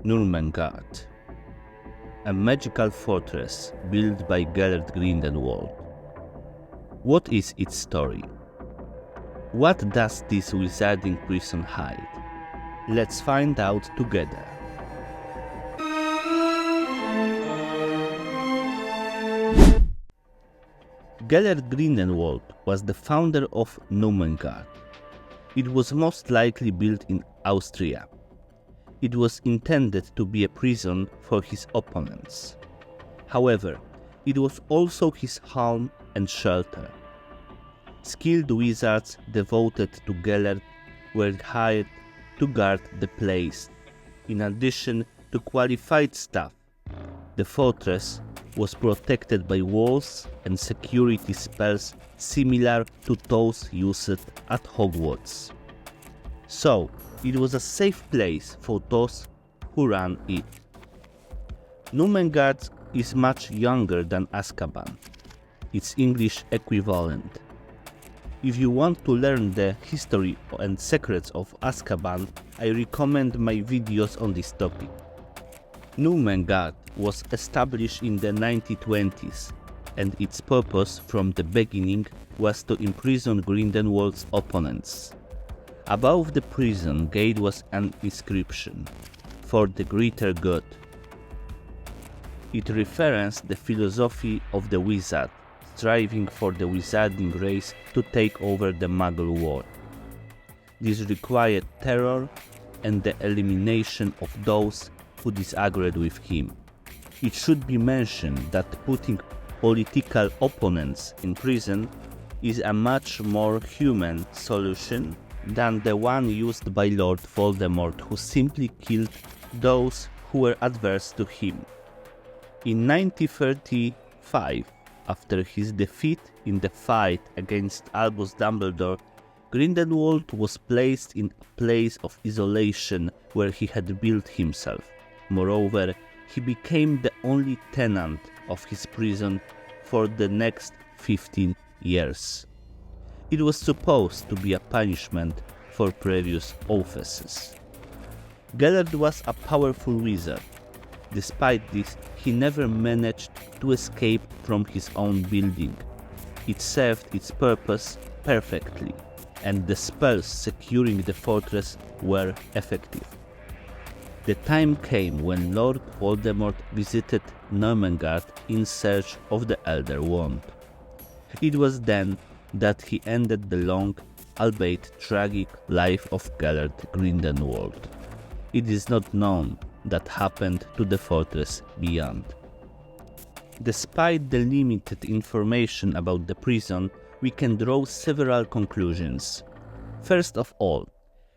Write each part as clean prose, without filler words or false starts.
Nurmengard, a magical fortress built by Gellert Grindelwald. What is its story? What does this wizarding prison hide? Let's find out together. Gellert Grindelwald was the founder of Nurmengard. It was most likely built in Austria. It was intended to be a prison for his opponents. However, it was also his home and shelter. Skilled wizards devoted to Gellert were hired to guard the place. In addition to qualified staff, the fortress was protected by walls and security spells similar to those used at Hogwarts. So, it was a safe place for those who ran it. Nurmengard is much younger than Azkaban, its English equivalent. If you want to learn the history and secrets of Azkaban, I recommend my videos on this topic. Nurmengard was established in the 1920s, and its purpose from the beginning was to imprison Grindelwald's opponents. Above the prison gate was an inscription, "For the greater good." It referenced the philosophy of the wizard, striving for the wizarding race to take over the Muggle world. This required terror and the elimination of those who disagreed with him. It should be mentioned that putting political opponents in prison is a much more human solution than the one used by Lord Voldemort, who simply killed those who were adverse to him. In 1935, after his defeat in the fight against Albus Dumbledore, Grindelwald was placed in a place of isolation where he had built himself. Moreover, he became the only tenant of his prison for the next 15 years. It was supposed to be a punishment for previous offenses. Gellert was a powerful wizard. Despite this, he never managed to escape from his own building. It served its purpose perfectly, and the spells securing the fortress were effective. The time came when Lord Voldemort visited Nurmengard in search of the Elder Wand. It was then that he ended the long, albeit tragic, life of Gellert Grindelwald. It is not known what happened to the fortress beyond. Despite the limited information about the prison, we can draw several conclusions. First of all,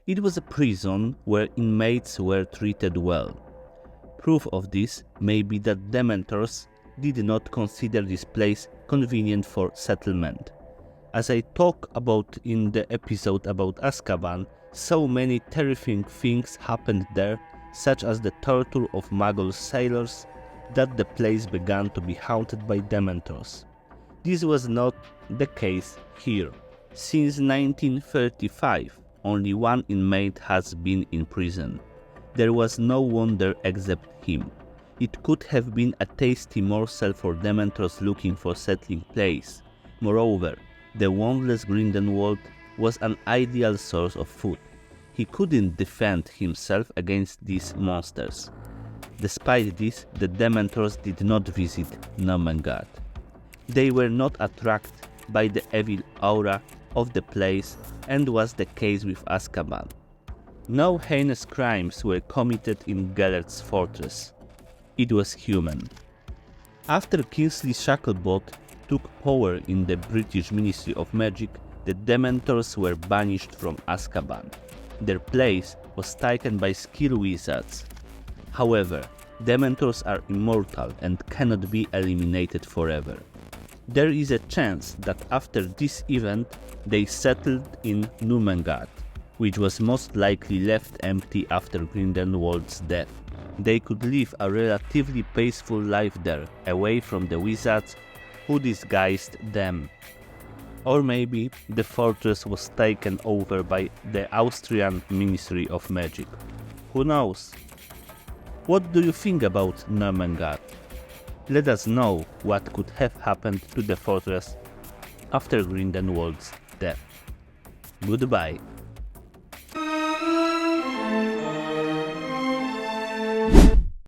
it was a prison where inmates were treated well. Proof of this may be that Dementors did not consider this place convenient for settlement. As I talk about in the episode about Azkaban, so many terrifying things happened there, such as the torture of Muggle sailors, that the place began to be haunted by Dementors. This was not the case here. Since 1935, only one inmate has been in prison. There was no wonder except him. It could have been a tasty morsel for Dementors looking for settling place. Moreover, the wandless Grindelwald was an ideal source of food. He couldn't defend himself against these monsters. Despite this, the Dementors did not visit Nurmengard. They were not attracted by the evil aura of the place, and was the case with Azkaban. No heinous crimes were committed in Gellert's fortress. It was human. After Kingsley Shacklebolt took power in the British Ministry of Magic, the Dementors were banished from Azkaban. Their place was taken by skilled wizards. However, Dementors are immortal and cannot be eliminated forever. There is a chance that after this event, they settled in Nurmengard, which was most likely left empty after Grindelwald's death. They could live a relatively peaceful life there, away from the wizards who disguised them. Or maybe the fortress was taken over by the Austrian Ministry of Magic. Who knows? What do you think about Nurmengard? Let us know what could have happened to the fortress after Grindelwald's death. Goodbye.